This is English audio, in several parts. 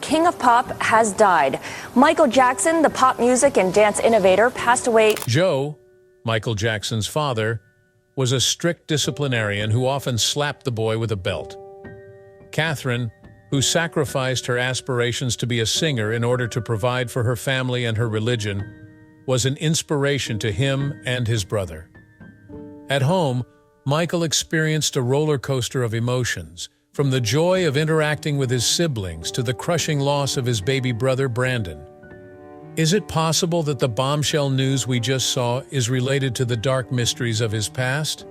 king of pop has died. Michael Jackson, the pop music and dance innovator, passed away. Joe, Michael Jackson's father, was a strict disciplinarian who often slapped the boy with a belt. Catherine, who sacrificed her aspirations to be a singer in order to provide for her family and her religion, was an inspiration to him and his brother. At home, Michael experienced a roller coaster of emotions, from the joy of interacting with his siblings to the crushing loss of his baby brother Brandon. Is it possible that the bombshell news we just saw is related to the dark mysteries of his past?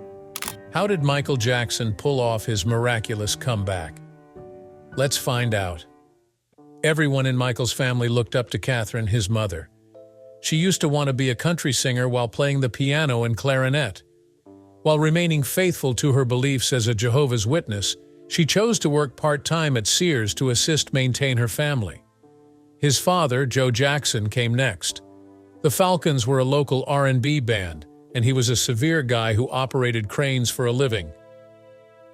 How did Michael Jackson pull off his miraculous comeback? Let's find out. Everyone in Michael's family looked up to Catherine, his mother. She used to want to be a country singer while playing the piano and clarinet. While remaining faithful to her beliefs as a Jehovah's Witness, she chose to work part-time at Sears to assist maintain her family. His father, Joe Jackson, came next. The Falcons were a local R&B band, and he was a severe guy who operated cranes for a living.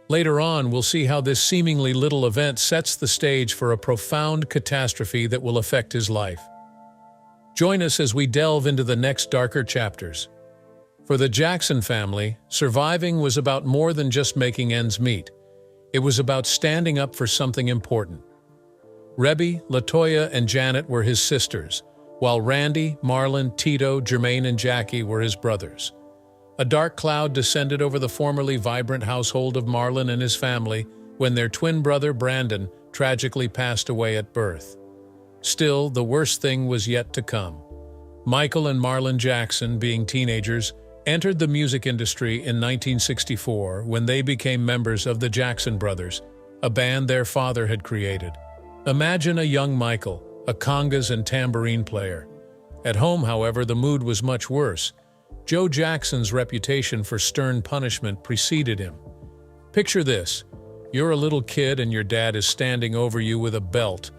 Later on, we'll see how this seemingly little event sets the stage for a profound catastrophe that will affect his life. Join us as we delve into the next darker chapters. For the Jackson family, surviving was about more than just making ends meet. It was about standing up for something important. Rebby, LaToya, and Janet were his sisters, while Randy, Marlon, Tito, Jermaine, and Jackie were his brothers. A dark cloud descended over the formerly vibrant household of Marlon and his family when their twin brother Brandon tragically passed away at birth. Still, the worst thing was yet to come. Michael and Marlon Jackson, being teenagers, entered the music industry in 1964 when they became members of the Jackson Brothers, a band their father had created. Imagine a young Michael, a congas and tambourine player. At home, however, the mood was much worse. Joe Jackson's reputation for stern punishment preceded him. Picture this: you're a little kid and your dad is standing over you with a belt,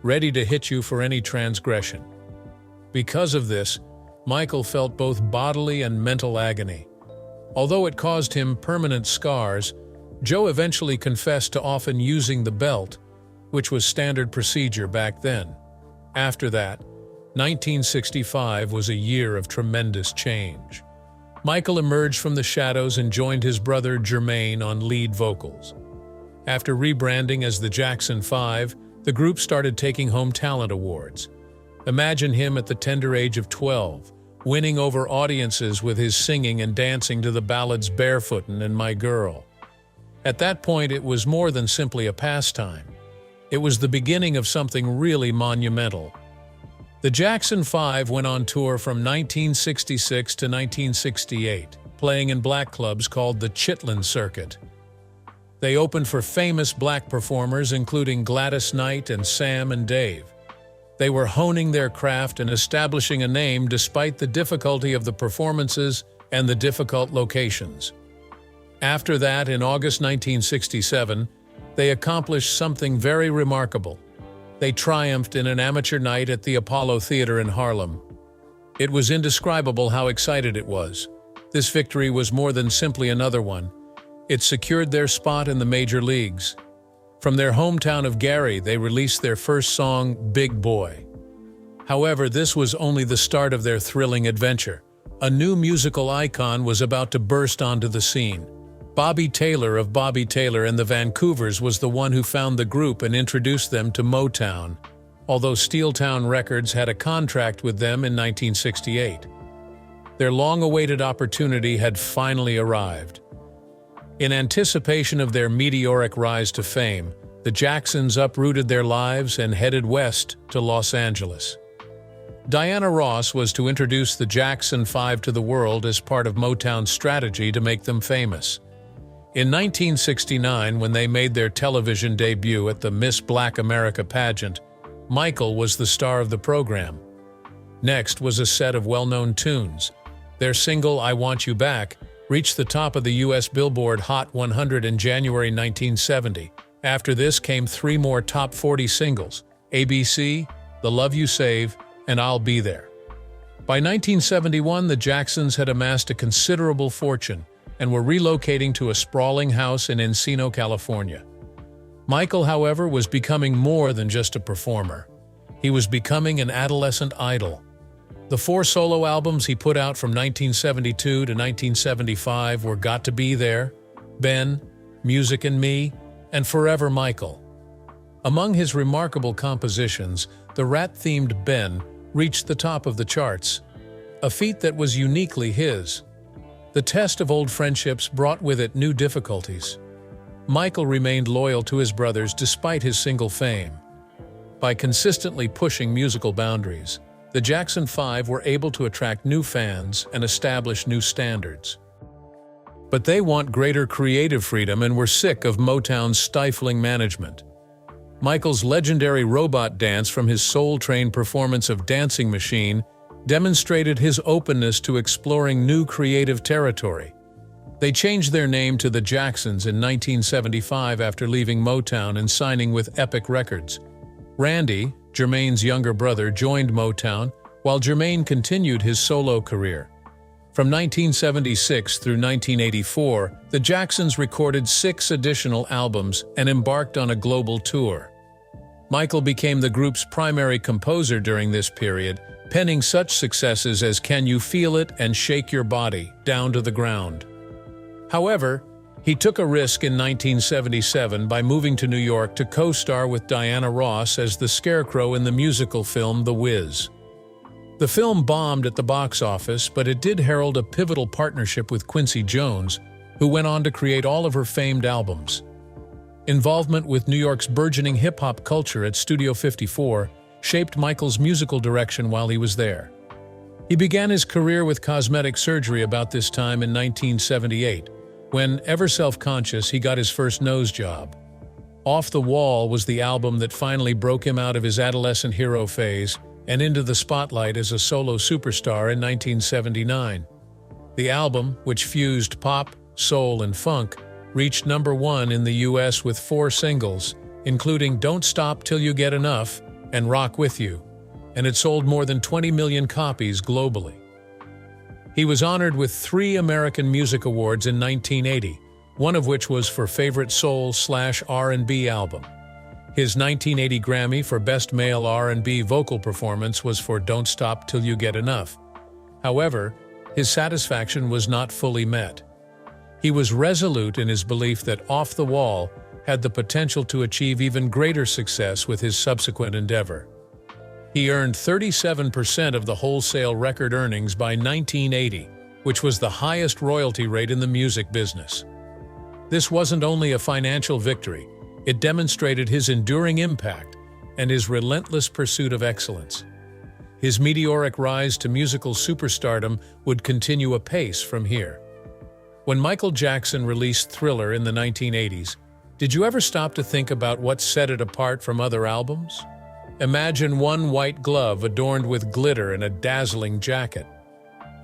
ready to hit you for any transgression. Because of this, Michael felt both bodily and mental agony. Although it caused him permanent scars, Joe eventually confessed to often using the belt, which was standard procedure back then. After that, 1965 was a year of tremendous change. Michael emerged from the shadows and joined his brother Jermaine on lead vocals. After rebranding as the Jackson 5, the group started taking home talent awards. Imagine him at the tender age of 12, winning over audiences with his singing and dancing to the ballads Barefootin' and My Girl. At that point, it was more than simply a pastime. It was the beginning of something really monumental. The Jackson 5 went on tour from 1966 to 1968, playing in black clubs called the Chitlin Circuit. They opened for famous black performers including Gladys Knight and Sam and Dave. They were honing their craft and establishing a name despite the difficulty of the performances and the difficult locations. After that, in August 1967, they accomplished something very remarkable. They triumphed in an amateur night at the Apollo Theater in Harlem. It was indescribable how excited it was. This victory was more than simply another one. It secured their spot in the major leagues. From their hometown of Gary, they released their first song, Big Boy. However, this was only the start of their thrilling adventure. A new musical icon was about to burst onto the scene. Bobby Taylor of Bobby Taylor and the Vancouvers was the one who found the group and introduced them to Motown, although Steeltown Records had a contract with them in 1968. Their long-awaited opportunity had finally arrived. In anticipation of their meteoric rise to fame, the Jacksons uprooted their lives and headed west to Los Angeles. Diana Ross was to introduce the Jackson 5 to the world as part of Motown's strategy to make them famous. In 1969, when they made their television debut at the Miss Black America pageant, Michael was the star of the program. Next was a set of well-known tunes. Their single, I Want You Back, reached the top of the U.S. Billboard Hot 100 in January 1970. After this came 3 more top 40 singles: ABC, The Love You Save, and I'll Be There. By 1971, the Jacksons had amassed a considerable fortune and were relocating to a sprawling house in Encino, California. Michael, however, was becoming more than just a performer. He was becoming an adolescent idol. The 4 solo albums he put out from 1972 to 1975 were Got to Be There, Ben, Music and Me, and Forever Michael. Among his remarkable compositions, the rat-themed Ben reached the top of the charts, a feat that was uniquely his. The test of old friendships brought with it new difficulties. Michael remained loyal to his brothers despite his single fame. By consistently pushing musical boundaries, the Jackson 5 were able to attract new fans and establish new standards. But they want greater creative freedom and were sick of Motown's stifling management. Michael's legendary robot dance from his Soul Train performance of Dancing Machine demonstrated his openness to exploring new creative territory. They changed their name to the Jacksons in 1975 after leaving Motown and signing with Epic Records. Randy, Jermaine's younger brother, joined Motown, while Jermaine continued his solo career. From 1976 through 1984, the Jacksons recorded 6 additional albums and embarked on a global tour. Michael became the group's primary composer during this period, penning such successes as Can You Feel It and Shake Your Body, Down to the Ground. However, he took a risk in 1977 by moving to New York to co-star with Diana Ross as the Scarecrow in the musical film The Wiz. The film bombed at the box office, but it did herald a pivotal partnership with Quincy Jones, who went on to create all of her famed albums. Involvement with New York's burgeoning hip-hop culture at Studio 54 shaped Michael's musical direction while he was there. He began his career with cosmetic surgery about this time in 1978, when, ever self-conscious, he got his first nose job. Off the Wall was the album that finally broke him out of his adolescent hero phase and into the spotlight as a solo superstar in 1979. The album, which fused pop, soul, and funk, reached #1 in the US with 4 singles, including Don't Stop Till You Get Enough and Rock With You, and it sold more than 20 million copies globally. He was honored with 3 American Music Awards in 1980, one of which was for Favorite Soul/R&B Album. His 1980 Grammy for Best Male R&B Vocal Performance was for Don't Stop Till You Get Enough. However, his satisfaction was not fully met. He was resolute in his belief that Off the Wall had the potential to achieve even greater success with his subsequent endeavor. He earned 37% of the wholesale record earnings by 1980, which was the highest royalty rate in the music business. This wasn't only a financial victory, it demonstrated his enduring impact and his relentless pursuit of excellence. His meteoric rise to musical superstardom would continue apace from here. When Michael Jackson released Thriller in the 1980s, did you ever stop to think about what set it apart from other albums? Imagine one white glove adorned with glitter and a dazzling jacket.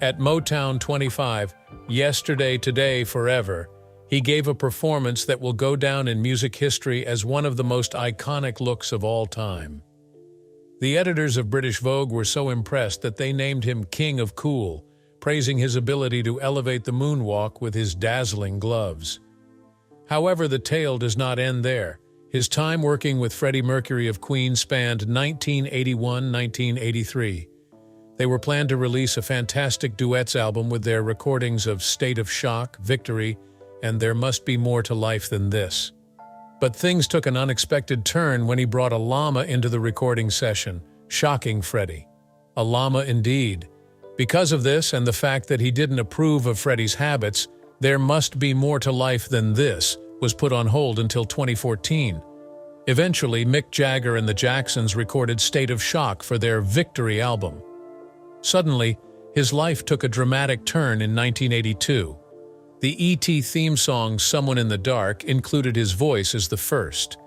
At Motown 25, Yesterday, Today, Forever, he gave a performance that will go down in music history as one of the most iconic looks of all time. The editors of British Vogue were so impressed that they named him King of Cool, praising his ability to elevate the moonwalk with his dazzling gloves. However, the tale does not end there. His time working with Freddie Mercury of Queen spanned 1981-1983. They were planned to release a fantastic duets album with their recordings of State of Shock, Victory, and There Must Be More to Life Than This. But things took an unexpected turn when he brought a llama into the recording session, shocking Freddie. A llama indeed. Because of this and the fact that he didn't approve of Freddie's habits, There Must Be More to Life Than This was put on hold until 2014. Eventually, Mick Jagger and the Jacksons recorded State of Shock for their Victory album. Suddenly, his life took a dramatic turn in 1982. The E.T. theme song Someone in the Dark included his voice as the first.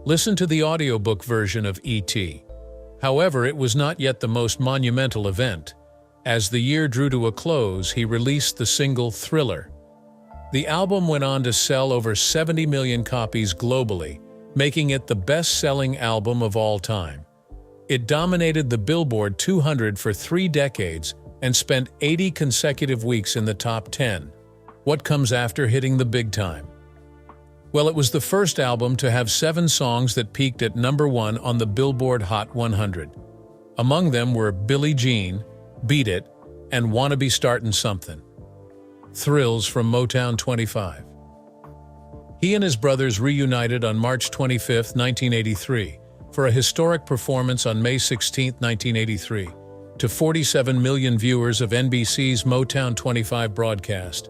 Listen to the audiobook version of E.T. However, it was not yet the most monumental event. As the year drew to a close, he released the single Thriller. The album went on to sell over 70 million copies globally, making it the best-selling album of all time. It dominated the Billboard 200 for 3 decades and spent 80 consecutive weeks in the top 10. What comes after hitting the big time? Well, it was the first album to have 7 songs that peaked at #1 on the Billboard Hot 100. Among them were Billie Jean, Beat It, and Wanna Be Startin' Something. Thrills from Motown 25. He and his brothers reunited on March 25, 1983, for a historic performance on May 16, 1983, to 47 million viewers of NBC's Motown 25 broadcast.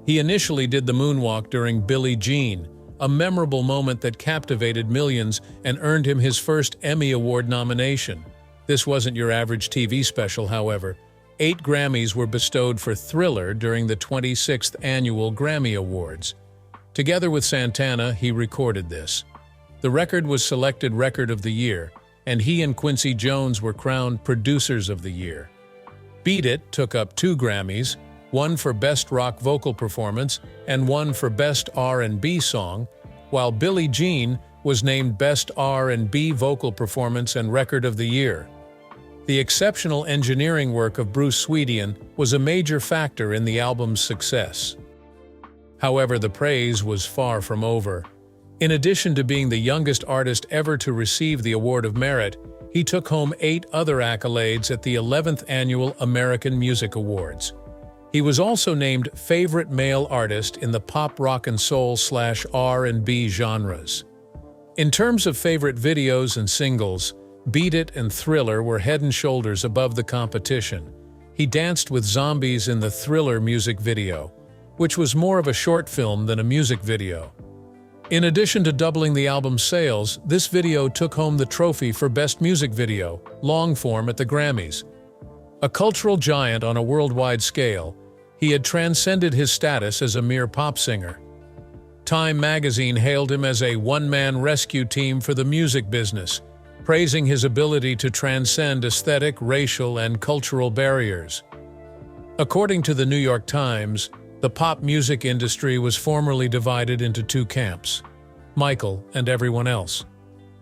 He initially did the moonwalk during Billie Jean, a memorable moment that captivated millions and earned him his first Emmy Award nomination. This wasn't your average TV special, however. 8 Grammys were bestowed for Thriller during the 26th Annual Grammy Awards. Together with Santana, he recorded this. The record was selected Record of the Year, and he and Quincy Jones were crowned Producers of the Year. Beat It took up 2 Grammys, one for Best Rock Vocal Performance and one for Best R&B Song, while Billie Jean was named Best R&B Vocal Performance and Record of the Year. The exceptional engineering work of Bruce Swedian was a major factor in the album's success. However, the praise was far from over. In addition to being the youngest artist ever to receive the Award of Merit, he took home 8 other accolades at the 11th Annual American Music Awards. He was also named Favorite Male Artist in the Pop, Rock and Soul/R&B genres. In terms of favorite videos and singles, Beat It and Thriller were head and shoulders above the competition. He danced with zombies in the Thriller music video, which was more of a short film than a music video. In addition to doubling the album's sales, this video took home the trophy for Best Music Video, long form at the Grammys. A cultural giant on a worldwide scale, he had transcended his status as a mere pop singer. Time magazine hailed him as a one-man rescue team for the music business, praising his ability to transcend aesthetic, racial, and cultural barriers. According to the New York Times, the pop music industry was formerly divided into 2 camps: Michael and everyone else,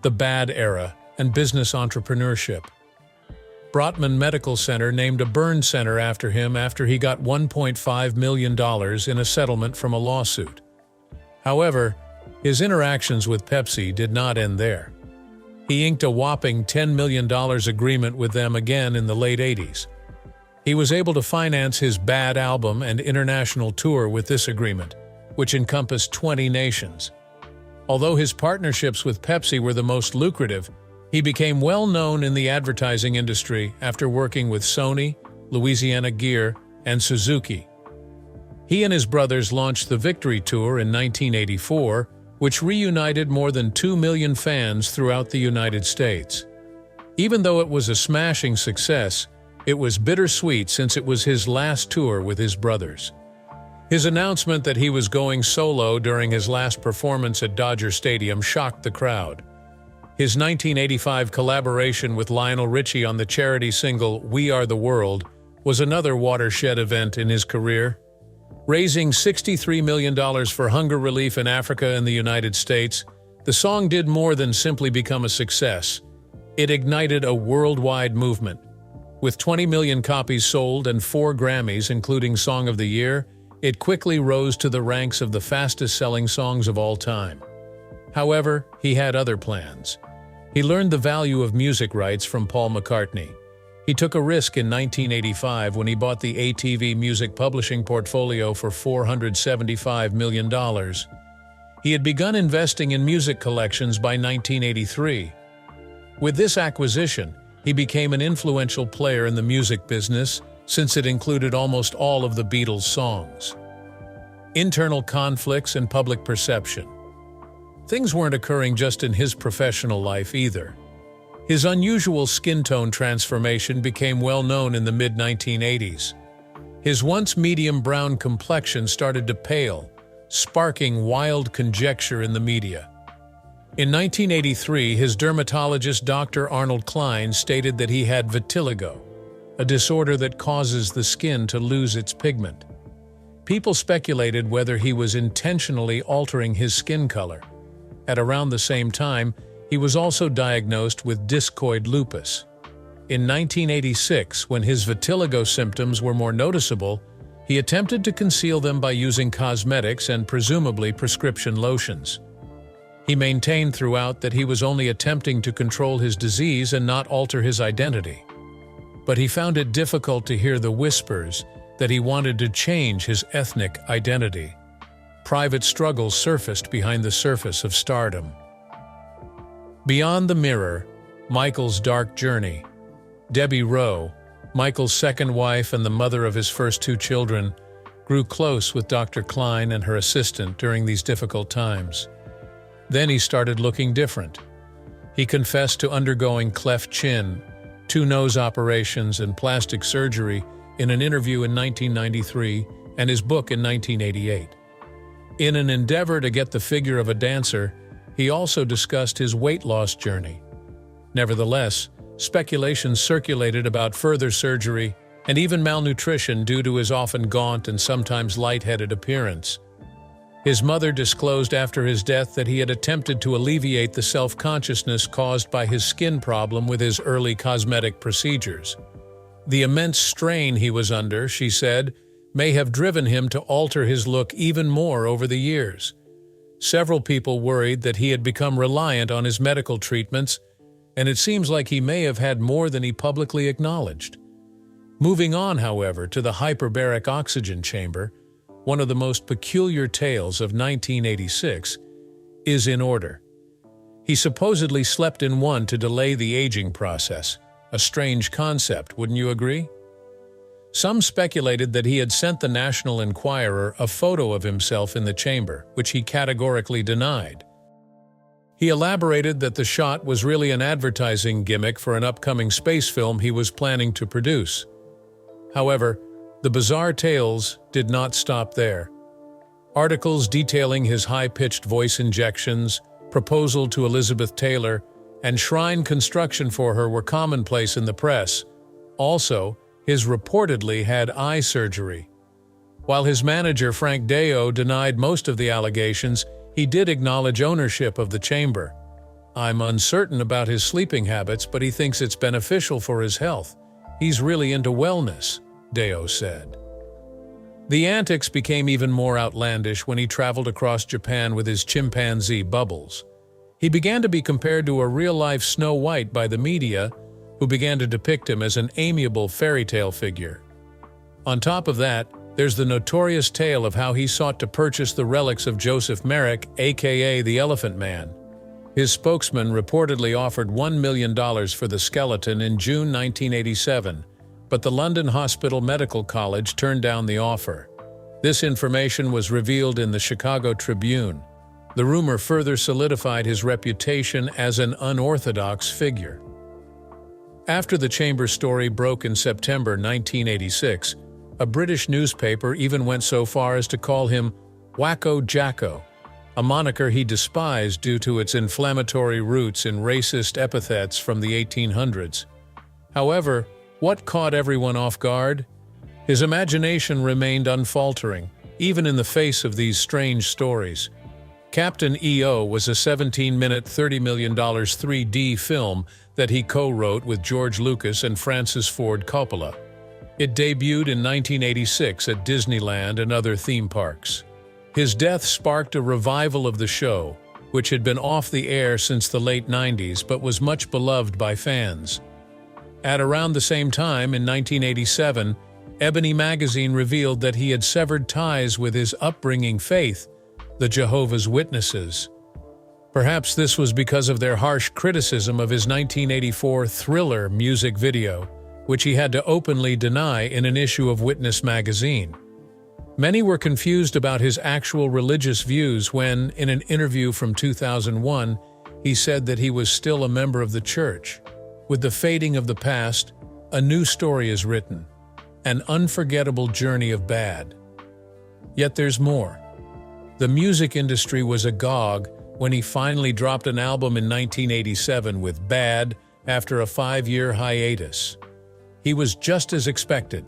the bad era, and business entrepreneurship. Brotman Medical Center named a burn center after him after he got $1.5 million in a settlement from a lawsuit. However, his interactions with Pepsi did not end there. He inked a whopping $10 million agreement with them again in the late 80s. He was able to finance his Bad album and international tour with this agreement, which encompassed 20 nations. Although his partnerships with Pepsi were the most lucrative, he became well known in the advertising industry after working with Sony, Louisiana Gear, and Suzuki. He and his brothers launched the Victory Tour in 1984, which reunited more than 2 million fans throughout the United States. Even though it was a smashing success, it was bittersweet since it was his last tour with his brothers. His announcement that he was going solo during his last performance at Dodger Stadium shocked the crowd. His 1985 collaboration with Lionel Richie on the charity single We Are the World was another watershed event in his career. Raising $63 million for hunger relief in Africa and the United States, the song did more than simply become a success. It ignited a worldwide movement. With 20 million copies sold and 4 Grammys, including Song of the Year, it quickly rose to the ranks of the fastest-selling songs of all time. However, he had other plans. He learned the value of music rights from Paul McCartney. He took a risk in 1985 when he bought the ATV music publishing portfolio for $475 million. He had begun investing in music collections by 1983. With this acquisition, he became an influential player in the music business since it included almost all of the Beatles' songs. Internal conflicts and public perception. Things weren't occurring just in his professional life either. His unusual skin tone transformation became well known in the mid-1980s. His once medium brown complexion started to pale, sparking wild conjecture in the media. In 1983, his dermatologist Dr. Arnold Klein stated that he had vitiligo, a disorder that causes the skin to lose its pigment. People speculated whether he was intentionally altering his skin color. At around the same time, he was also diagnosed with discoid lupus. In 1986, when his vitiligo symptoms were more noticeable, He attempted to conceal them by using cosmetics and presumably prescription lotions. He maintained throughout that he was only attempting to control his disease and not alter his identity. But he found it difficult to hear the whispers that he wanted to change his ethnic identity. Private struggles surfaced behind the surface of stardom. Beyond the mirror, Michael's dark journey. Debbie Rowe, Michael's second wife and the mother of his first two children, grew close with Dr. Klein and her assistant during these difficult times. Then he started looking different. He confessed to undergoing cleft chin, 2 nose operations, and plastic surgery in an interview in 1993 and his book in 1988. In an endeavor to get the figure of a dancer, he also discussed his weight loss journey. Nevertheless, speculations circulated about further surgery and even malnutrition due to his often gaunt and sometimes lightheaded appearance. His mother disclosed after his death that he had attempted to alleviate the self-consciousness caused by his skin problem with his early cosmetic procedures. The immense strain he was under, she said, may have driven him to alter his look even more over the years. Several people worried that he had become reliant on his medical treatments, and it seems like he may have had more than he publicly acknowledged. Moving on, however, to the hyperbaric oxygen chamber, one of the most peculiar tales of 1986, is in order. He supposedly slept in one to delay the aging process. A strange concept, wouldn't you agree? Some speculated that he had sent the National Enquirer a photo of himself in the chamber, which he categorically denied. He elaborated that the shot was really an advertising gimmick for an upcoming space film he was planning to produce. However, the bizarre tales did not stop there. Articles detailing his high-pitched voice injections, proposal to Elizabeth Taylor, and shrine construction for her were commonplace in the press. Also, his reportedly had eye surgery. While his manager, Frank Deo, denied most of the allegations, he did acknowledge ownership of the chamber. "I'm uncertain about his sleeping habits, but he thinks it's beneficial for his health. He's really into wellness," Deo said. The antics became even more outlandish when he traveled across Japan with his chimpanzee Bubbles. He began to be compared to a real-life Snow White by the media, who began to depict him as an amiable fairy tale figure. On top of that, there's the notorious tale of how he sought to purchase the relics of Joseph Merrick, aka the Elephant Man. His spokesman reportedly offered $1 million for the skeleton in June 1987, but the London Hospital Medical College turned down the offer. This information was revealed in the Chicago Tribune. The rumor further solidified his reputation as an unorthodox figure. After the chamber story broke in September 1986, a British newspaper even went so far as to call him Wacko Jacko, a moniker he despised due to its inflammatory roots in racist epithets from the 1800s. However, what caught everyone off guard? His imagination remained unfaltering, even in the face of these strange stories. Captain EO was a 17-minute, $30 million 3D film that he co-wrote with George Lucas and Francis Ford Coppola. It debuted in 1986 at Disneyland and other theme parks. His death sparked a revival of the show, which had been off the air since the late 90s but was much beloved by fans. At around the same time, in 1987, Ebony magazine revealed that he had severed ties with his upbringing faith, the Jehovah's Witnesses. Perhaps this was because of their harsh criticism of his 1984 Thriller music video, which he had to openly deny in an issue of Witness magazine. Many were confused about his actual religious views when, in an interview from 2001, he said that he was still a member of the church. With the fading of the past, a new story is written, an unforgettable journey of bad. Yet there's more. The music industry was agog when he finally dropped an album in 1987 with Bad after a 5-year hiatus. He was just as expected.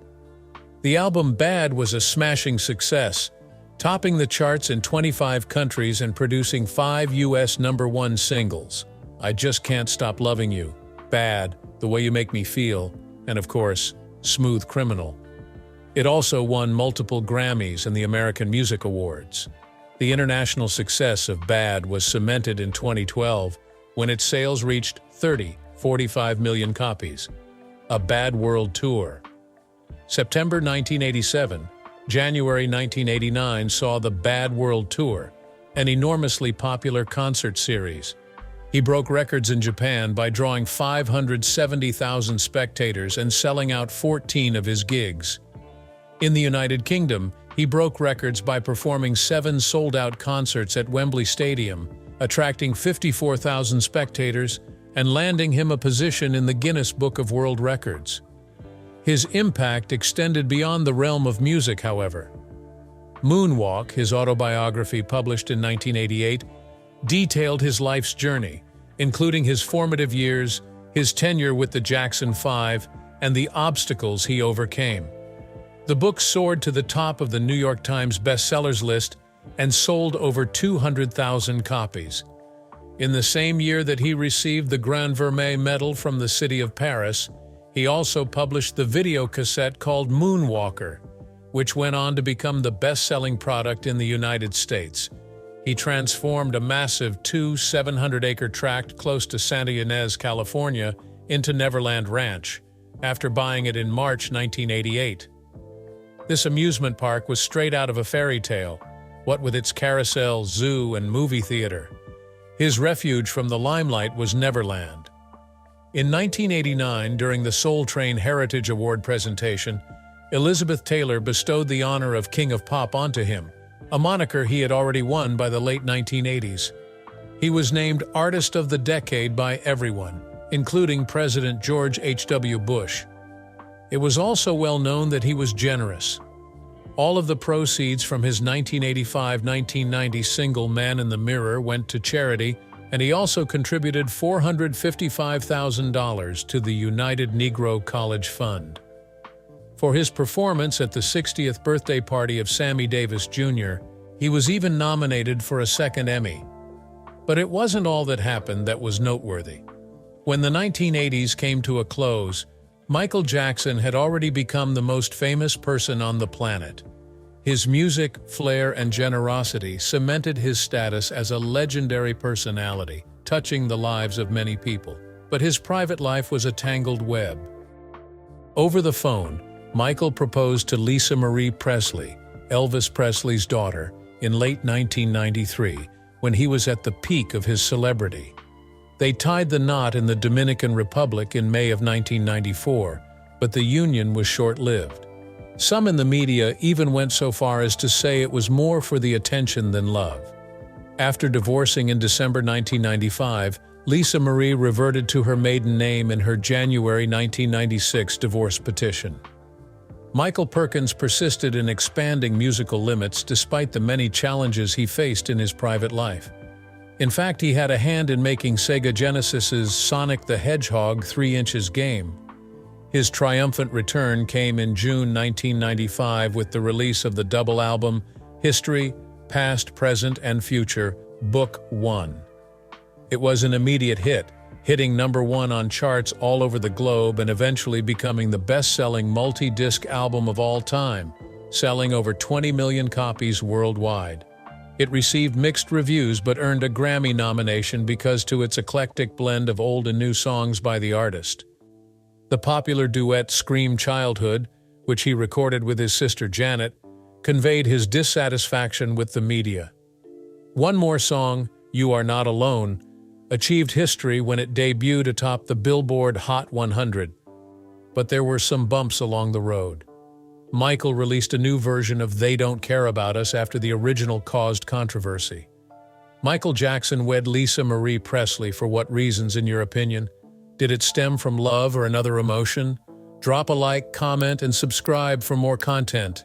The album Bad was a smashing success, topping the charts in 25 countries and producing 5 U.S. #1 singles: I Just Can't Stop Loving You, Bad, The Way You Make Me Feel, and of course, Smooth Criminal. It also won multiple Grammys and the American Music Awards. The international success of Bad was cemented in 2012 when its sales reached 45 million copies. A Bad World Tour. September 1987, January 1989 saw the Bad World Tour, an enormously popular concert series. He broke records in Japan by drawing 570,000 spectators and selling out 14 of his gigs. In the United Kingdom, he broke records by performing 7 sold-out concerts at Wembley Stadium, attracting 54,000 spectators and landing him a position in the Guinness Book of World Records. His impact extended beyond the realm of music, however. Moonwalk, his autobiography published in 1988, detailed his life's journey, including his formative years, his tenure with the Jackson 5, and the obstacles he overcame. The book soared to the top of the New York Times bestsellers list and sold over 200,000 copies. In the same year that he received the Grand Vermeil Medal from the city of Paris, he also published the video cassette called Moonwalker, which went on to become the best-selling product in the United States. He transformed a massive 700-acre tract close to Santa Ynez, California, into Neverland Ranch, after buying it in March 1988. This amusement park was straight out of a fairy tale, what with its carousel, zoo, and movie theater. His refuge from the limelight was Neverland. In 1989, during the Soul Train Heritage Award presentation, Elizabeth Taylor bestowed the honor of King of Pop onto him, a moniker he had already won by the late 1980s. He was named Artist of the Decade by everyone, including President George H.W. Bush. It was also well known that he was generous. All of the proceeds from his 1985-1990 single Man in the Mirror went to charity, and he also contributed $455,000 to the United Negro College Fund. For his performance at the 60th birthday party of Sammy Davis Jr., he was even nominated for a second Emmy. But it wasn't all that happened that was noteworthy. When the 1980s came to a close, Michael Jackson had already become the most famous person on the planet. His music, flair, and generosity cemented his status as a legendary personality, touching the lives of many people. But his private life was a tangled web. Over the phone, Michael proposed to Lisa Marie Presley, Elvis Presley's daughter, in late 1993, when he was at the peak of his celebrity. They tied the knot in the Dominican Republic in May of 1994, but the union was short-lived. Some in the media even went so far as to say it was more for the attention than love. After divorcing in December 1995, Lisa Marie reverted to her maiden name in her January 1996 divorce petition. Michael Perkins persisted in expanding musical limits despite the many challenges he faced in his private life. In fact, he had a hand in making Sega Genesis's Sonic the Hedgehog 3 Inches game. His triumphant return came in June 1995 with the release of the double album History, Past, Present, and Future, Book 1. It was an immediate hit, hitting #1 on charts all over the globe and eventually becoming the best-selling multi-disc album of all time, selling over 20 million copies worldwide. It received mixed reviews but earned a Grammy nomination because to its eclectic blend of old and new songs by the artist. The popular duet Scream Childhood, which he recorded with his sister Janet, conveyed his dissatisfaction with the media. One More Song, You Are Not Alone, achieved history when it debuted atop the Billboard Hot 100. But there were some bumps along the road. Michael released a new version of They Don't Care About Us after the original caused controversy. Michael Jackson wed Lisa Marie Presley for what reasons, in your opinion? Did it stem from love or another emotion? Drop a like, comment, and subscribe for more content.